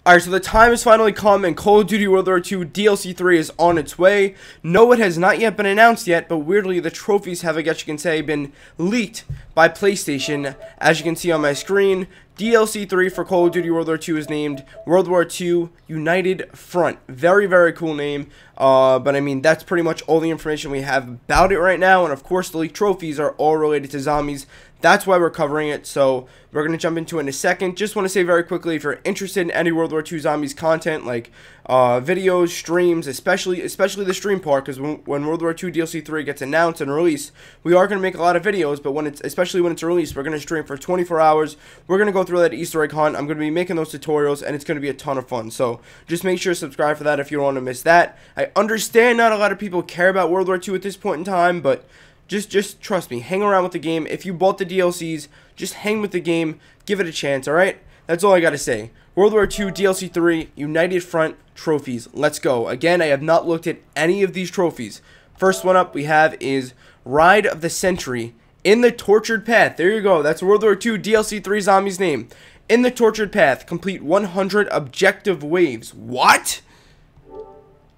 Alright, so the time has finally come and Call of Duty World War II DLC 3 is on its way. No, it has not yet been announced yet, but weirdly the trophies have, I guess you can say, been leaked by PlayStation. As you can see on my screen, DLC 3 for Call of Duty World War II is named World War II United Front. Very, very cool name. But I mean, that's pretty much all the information we have about it right now. And of course, the leaked trophies are all related to zombies. That's why we're covering it. So we're going to jump into it in a second. Just want to say very quickly, if you're interested in any World War II Zombies content, like videos, streams, especially the stream part, because when World War II DLC 3 gets announced and released, we are going to make a lot of videos, but especially when it's released, we're going to stream for 24 hours. We're going to go through that Easter egg hunt. I'm going to be making those tutorials, and it's going to be a ton of fun. So just make sure to subscribe for that if you don't want to miss that. I understand not a lot of people care about World War II at this point in time, but just trust me, hang around with the game. If you bought the DLCs, just hang with the game, give it a chance, alright? That's all I gotta say. World War II DLC 3 United Front trophies. Let's go. Again, I have not looked at any of these trophies. First one up we have is Ride of the Century in the Tortured Path. There you go. That's World War II DLC 3 Zombies name. In the Tortured Path, complete 100 objective waves. What?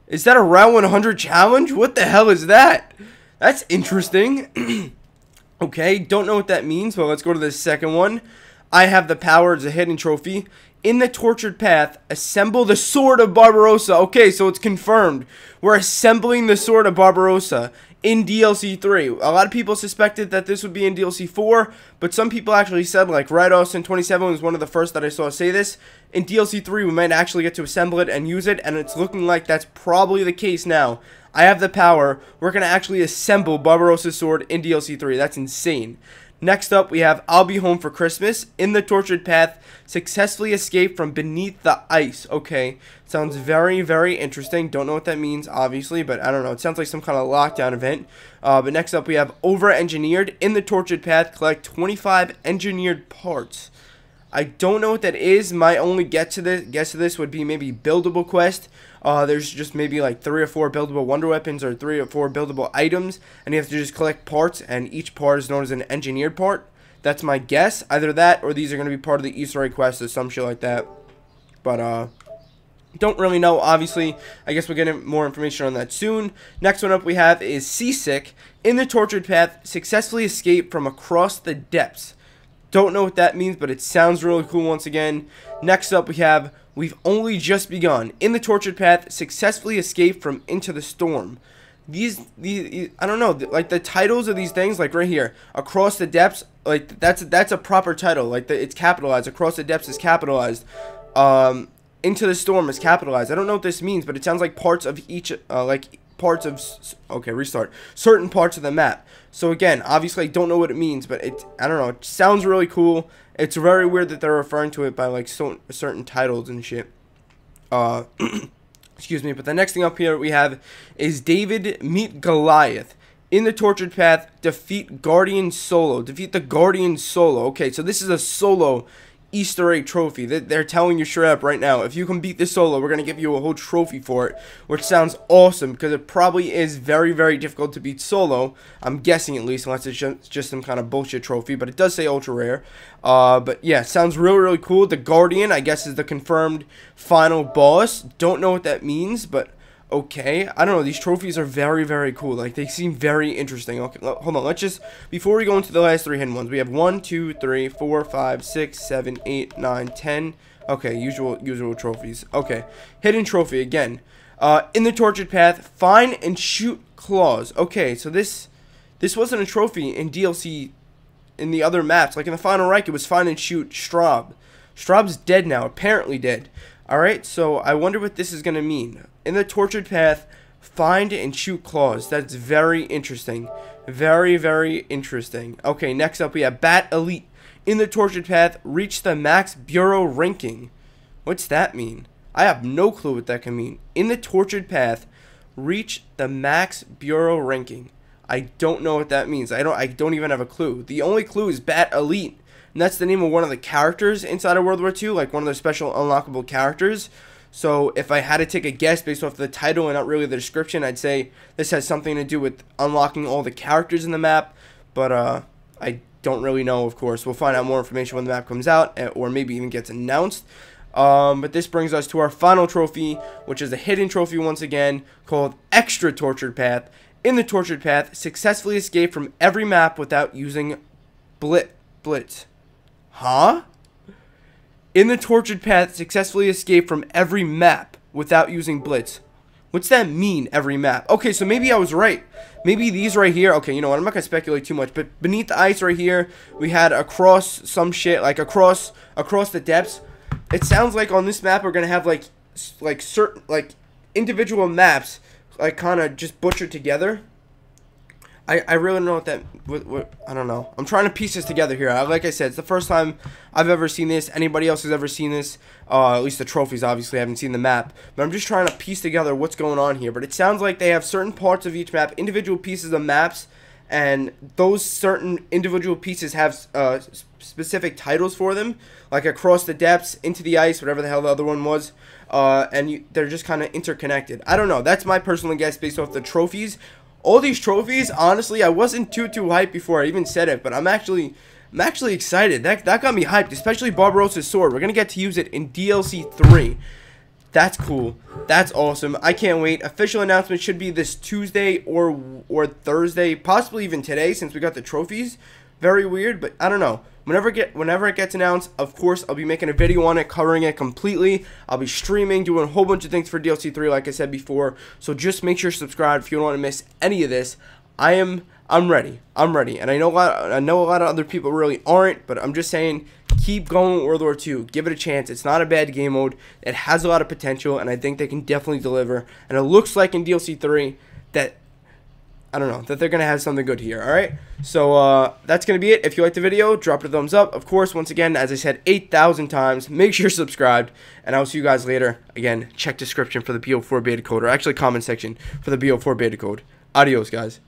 Is that a round 100 challenge? What the hell is that? That's interesting. Okay, don't know what that means, but let's go to the second one. I have the power as a hidden trophy. In the Tortured Path, assemble the Sword of Barbarossa. Okay, so it's confirmed. We're assembling the Sword of Barbarossa in DLC 3. A lot of people suspected that this would be in DLC 4, but some people actually said, like Red Austin 27 was one of the first that I saw say this. In DLC 3, we might actually get to assemble it and use it, and it's looking like that's probably the case now. I have the power. We're going to actually assemble Barbarossa's sword in DLC 3. That's insane. Next up, we have I'll Be Home for Christmas. In the Tortured Path, successfully escape from beneath the ice. Okay, sounds very, very interesting. Don't know what that means, obviously, but I don't know. It sounds like some kind of lockdown event. But next up, we have Over-Engineered. In the Tortured Path, collect 25 engineered parts. I don't know what that is. My only guess to this would be maybe buildable quest. There's just maybe like 3 or 4 buildable wonder weapons or 3 or 4 buildable items, and you have to just collect parts, and each part is known as an engineered part. That's my guess. Either that or these are going to be part of the Easter egg quest or some shit like that. But don't really know. Obviously, I guess we'll get more information on that soon. Next one up we have is Seasick. In the Tortured Path, successfully escape from across the depths. Don't know what that means, but it sounds really cool once again. Next up, we have We've Only Just Begun. In the Tortured Path, successfully escape from Into the Storm. These I don't know, like the titles of these things, like right here, Across the Depths, like that's a proper title. Like it's capitalized. Across the Depths is capitalized. Into the Storm is capitalized. I don't know what this means, but it sounds like parts of each, certain parts of the map. So again, obviously I don't know what it means, but I don't know, it sounds really cool. It's very weird that they're referring to it by like certain titles and shit. Excuse me, but the next thing up here we have is David Meet Goliath. In the Tortured Path, defeat Guardian solo. Defeat the Guardian solo. Okay, so this is a solo Easter egg trophy. They're telling you straight up right now, if you can beat this solo, we're going to give you a whole trophy for it, which sounds awesome, because it probably is very, very difficult to beat solo. I'm guessing, at least, unless it's just some kind of bullshit trophy, but it does say ultra rare. But yeah, sounds really, really cool. The Guardian, I guess, is the confirmed final boss. Don't know what that means, but okay, I don't know, these trophies are very, very cool. Like, they seem very interesting. Okay, hold on, let's just, before we go into the last 3 hidden ones, we have 1, 2, 3, 4, 5, 6, 7, 8, 9, 10. Okay, usual trophies. Okay, hidden trophy again. In the Tortured Path, find and shoot claws. Okay, so this wasn't a trophy in DLC in the other maps. Like in the Final Reich, it was find and shoot Straub. Straub's dead now, apparently dead. Alright, so I wonder what this is going to mean. In the Tortured Path, find and shoot claws. That's very interesting. Very, very interesting. Okay, next up we have Bat Elite. In the Tortured Path, reach the max bureau ranking. What's that mean? I have no clue what that can mean. In the Tortured Path, reach the max bureau ranking. I don't know what that means. I don't even have a clue. The only clue is Bat Elite. And that's the name of one of the characters inside of World War II, like one of the special unlockable characters. So if I had to take a guess based off the title and not really the description, I'd say this has something to do with unlocking all the characters in the map. But I don't really know, of course. We'll find out more information when the map comes out, or maybe even gets announced. But this brings us to our final trophy, which is a hidden trophy once again, called Extra Tortured Path. In the Tortured Path, successfully escape from every map without using Blitz. Huh? In the Tortured Path, successfully escape from every map without using Blitz. What's that mean, every map? Okay, so maybe I was right. Maybe these right here. Okay, you know what? I'm not going to speculate too much. But beneath the ice right here, we had across some shit, like across the depths. It sounds like on this map we're going to have like certain, like individual maps, like kind of just butchered together. I really don't know what that, I don't know. I'm trying to piece this together here. Like I said, it's the first time I've ever seen this. Anybody else has ever seen this? At least the trophies, obviously. I haven't seen the map. But I'm just trying to piece together what's going on here. But it sounds like they have certain parts of each map, individual pieces of maps, and those certain individual pieces have specific titles for them, like Across the Depths, Into the Ice, whatever the hell the other one was. And they're just kind of interconnected. I don't know. That's my personal guess based off the trophies. All these trophies, honestly, I wasn't too hyped before I even said it, but I'm actually excited. That got me hyped, especially Barbarossa's sword. We're gonna get to use it in DLC 3. That's cool. That's awesome. I can't wait. Official announcement should be this Tuesday or Thursday, possibly even today, since we got the trophies. Very weird, but I don't know. Whenever it gets announced, of course, I'll be making a video on it, covering it completely. I'll be streaming, doing a whole bunch of things for DLC 3, like I said before. So just make sure to subscribe if you don't want to miss any of this. I'm ready. I'm ready. And I know a lot of other people really aren't, but I'm just saying, keep going with World War II. Give it a chance. It's not a bad game mode. It has a lot of potential, and I think they can definitely deliver. And it looks like in DLC 3 that, I don't know, that they're going to have something good here, alright? So, that's going to be it. If you liked the video, drop it a thumbs up. Of course, once again, as I said 8,000 times, make sure you're subscribed, and I'll see you guys later. Again, check description for the BO4 beta code, or actually comment section for the BO4 beta code. Adios, guys.